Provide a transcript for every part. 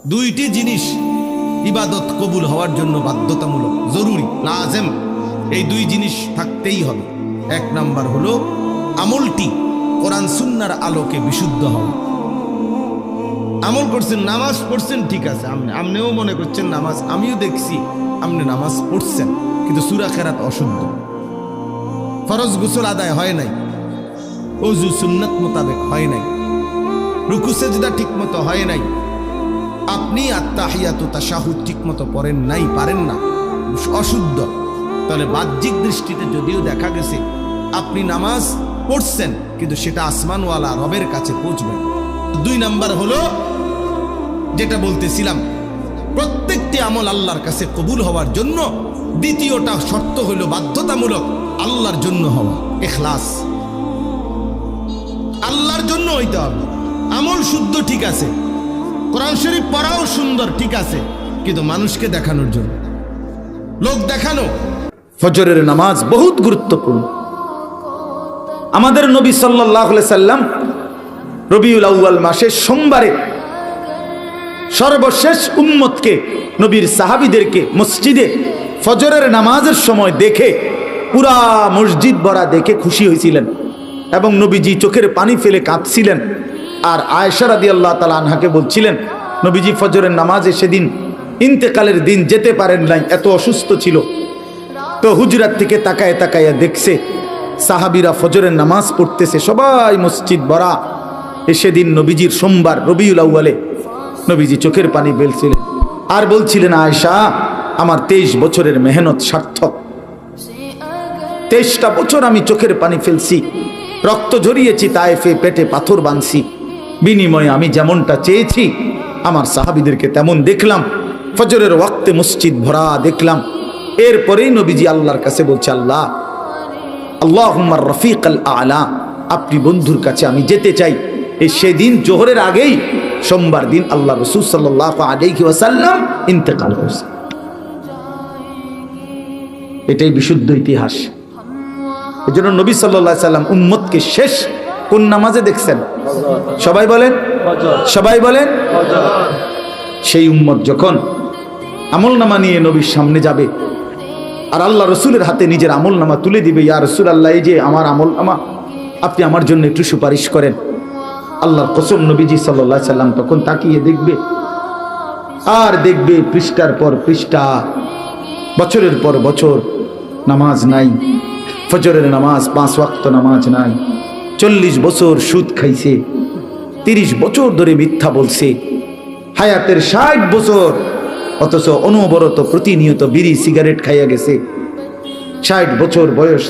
দুইটি জিনিস ইবাদত কবুল হওয়ার জন্য বাধ্যতামূলক, জরুরি, লাজেম। এই দুই জিনিস থাকতেই হবে। এক নাম্বার হলো আমলটি কোরআন সুন্নাহর আলোকে বিশুদ্ধ হওয়া। আমল করছেন, নামাজ পড়ছেন, ঠিক আছে, আপনিও মনে করছেন নামাজ, আমিও দেখছি আপনি নামাজ পড়ছেন, কিন্তু সূরা কেরাত অশুদ্ধ, ফরজ গোসল আদায় হয় নাই, ওযু সুন্নাত মোতাবেক হয় নাই, রুকু সেজদা ঠিক মতো হয় নাই, আপনি আত্তাহিয়াতু তাশাহুদ ঠিক মতো পড়েন নাই, পারেন না, অশুদ্ধ। তাহলে বাহ্যিক দৃষ্টিতে যদিও দেখা গেছে আপনি নামাজ পড়ছেন, কিন্তু সেটা আসমানওয়ালা রবের কাছে পৌঁছবে। দুই নাম্বার হলো যেটা বলতেছিলাম, প্রত্যেকটি আমল আল্লাহর কাছে কবুল হওয়ার জন্য দ্বিতীয়টা শর্ত হলো বাধ্যতামূলক আল্লাহর জন্য হওয়া, ইখলাস। আল্লাহর জন্য হইতে হবে। আমল শুদ্ধ ঠিক আছে, কোরআন শরীফ পড়াও সুন্দর ঠিক আছে, কিন্তু মানুষকে দেখানোর জন্য, লোক দেখানো। ফজরের নামাজ বহুত গুরুত্বপূর্ণ। আমাদের নবী সাল্লাল্লাহু আলাইহি সাল্লাম রবিউল আউয়াল মাসের সোমবারে সর্বশেষ উম্মতকে, নবীর সাহাবীদেরকে মসজিদে ফজরের নামাজের সময় দেখে পুরা মসজিদ ভরা দেখে খুশি হয়েছিলেন এবং নবীজি চোখের পানি ফেলে কাঁদছিলেন। আর আয়েশা রাদিয়াল্লাহু তাআলা আনহাকে বলছিলেন, নবীজি ফজরের নামাজে সেদিন ইন্তেকালের দিন যেতে পারেন নাই, এত অসুস্থ ছিল। তো হুজরাত থেকে তাকায় তাকায় দেখছে সাহাবীরা ফজরের নামাজ পড়তেছে, সবাই মসজিদ ভরা। সেদিন নবীজির সোমবার রবিউল আউয়ালে নবীজি চোখের পানি ফেলছিলেন আর বলছিলেন, আয়েশা, আমার 23 বছরের মেহনত সার্থক। 23টা বছর আমি চোখের পানি ফেলছি, রক্ত ঝরিয়েছি, তায়েফে পেটে পাথর বাঁধছি, বিনিময়ে আমি যেমনটা চেয়েছি আমার সাহাবীদেরকে তেমন দেখলাম, ফজরের ওয়াক্তে মসজিদ ভরা দেখলাম। এরপরেই নবীজি আল্লাহর কাছে বলছে, আল্লাহ, আল্লাহুম্মা রফিকাল আলা, আপনি বন্ধুর কাছে আমি যেতে চাই। এই সেদিন জোহরের আগেই সোমবার দিন আল্লাহ রাসূল সাল্লাল্লাহু আলাইহি ওয়াসাল্লাম ইন্তেকাল করেছে। এটাই বিশুদ্ধ ইতিহাস। এজন্য নবী সাল্লাল্লাহু আলাইহি সাল্লাম উম্মতকে শেষ কোন নামাজে দেখছেন? সবাই বলেন, সবাই বলেন। সেই উম্মত যখন আমলনামা নিয়ে নবীর সামনে যাবে আর আল্লাহ রসুলের হাতে নিজের আমলনামা তুলে দিবে, ইয়া রাসূলুল্লাহ, এই যে আমার আমলনামা, আপনি আমার জন্য একটু সুপারিশ করেন। আল্লাহর কসম, নবীজি সাল্লাল্লাহু আলাইহি সাল্লাম তখন তাকিয়ে দেখবে আর দেখবে পৃষ্ঠার পর পৃষ্ঠা, বছরের পর বছর নামাজ নাই, ফজরের নামাজ 5 ওয়াক্ত নামাজ নাই, 40 বছর সুদ খাইছে, 30 বছর ধরে মিথ্যা বলছে, হায়াতের 60 বছর, অথচ অনবরত প্রতিনিয়ত বিড়ি সিগারেট খাইয়া গেছে। 60 বছর বয়স,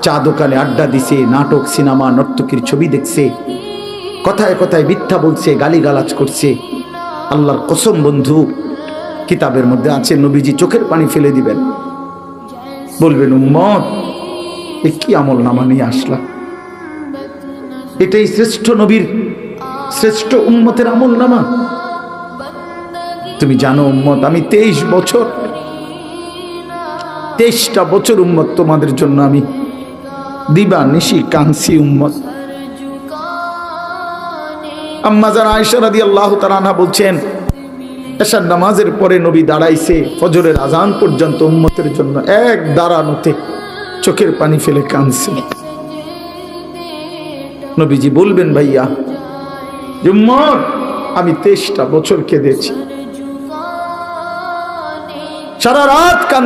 চা দোকানে আড্ডা দিছে, নাটক সিনেমা নর্তকীর ছবি দেখছে, কথায় কথায় মিথ্যা বলছে, গালিগালাজ করছে। আল্লাহর কসম বন্ধু, কিতাবের মধ্যে আছে, নবীজি চোখের পানি ফেলে দিবেন, বলবেন, উম্মত, এ কি আমল নামা নিয়ে আসলা? এটাই শ্রেষ্ঠ নবীর, শ্রেষ্ঠ উম্মতের আমল নামা? তুমি জানো উম্মত, আমি 23টা বছর উম্মত তোমাদের জন্য আমি দিবা নিশি কাঁদছি উম্মত। আম্মা যারা আয়েশা রাদিয়াল্লাহু তাআলা আনহা বলছেন, এশার নামাজের পরে নবী দাঁড়াইছে ফজরের আজান পর্যন্ত উম্মতের জন্য এক দাঁড়ানোতে চোখের পানি ফেলে কাঁদছে। নবীজি বলবেন, ভাইয়া উম্মত, আমি 23টা বছর কেঁদেছি, সারা রাত কাঁদছি।